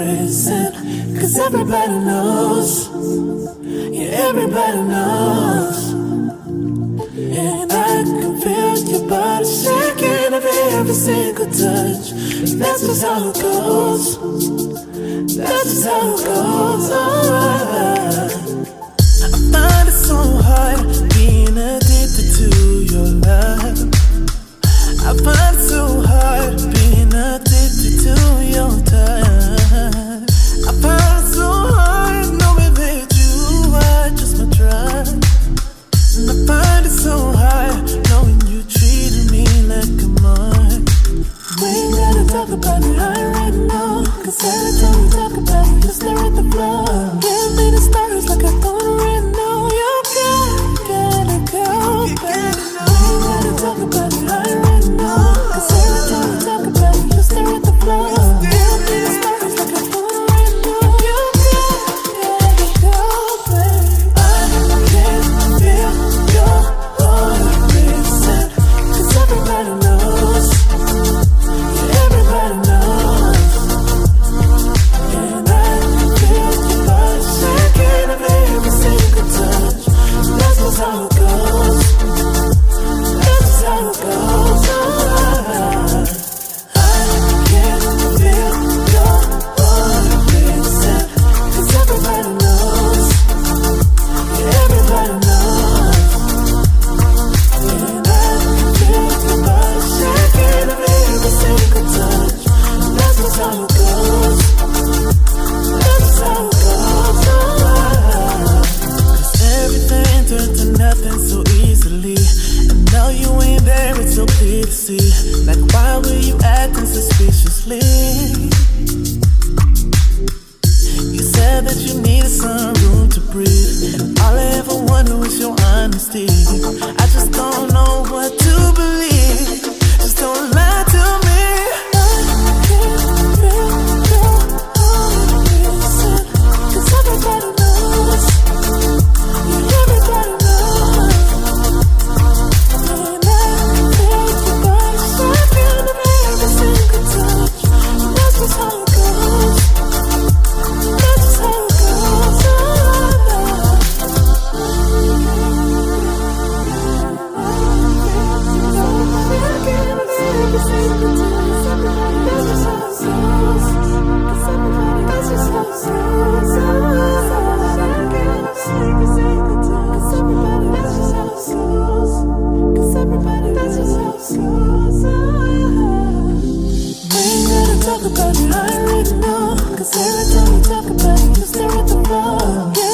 present. Cause everybody knows, yeah, everybody knows. And I can feel your body shaking every single touch. That's just how it goes. That's just how it goes. I find it so hard being addicted to your love. I find it so hard being addicted to your touch. I find it so hard knowing that you are just my drug. And I find it so hard knowing you treated me like a mug. We ain't gotta talk about it right now. Cause every time we talk about it, you stare at the floor. Give me the stars like I don't right now. You gotta go, baby. We ain't gotta talk about it right now. Cause every time we talk about it, you stare at the floor. Give me the stars like I don't right now. You gotta go, baby. I can feel your heart racing. Cause everybody knows, yeah, everybody knows. And I can feel your body shaking every single touch. That's just how it goes. That's just how it goes. I can feel your heart racing. Cause everybody knows, yeah, everybody knows. And I can feel your body shaking every single touch. That's just how it goes. That's just how it goes. Cause everything turned to nothing so easily. And now you ain't there, it's so clear to see. Like why were you acting suspiciously? You said that you needed some room to breathe. And all I ever wanted was your honesty. I just don't know what to believe. Just don't lie to me. I can feel your heart racing. Cause everybody knows, yeah, everybody knows. And I can feel your body shaking every single touch. That's just how it goes. That's just how it goes. Every single touch. That's just how it goes. Cause everybody, that's just how it goes. Every single touch. Cause everybody, that's just how it goes. Cause everybody, that's just how it goes. We ain't gotta talk about it right now. Cause every time we talk about it, you stare at the floor.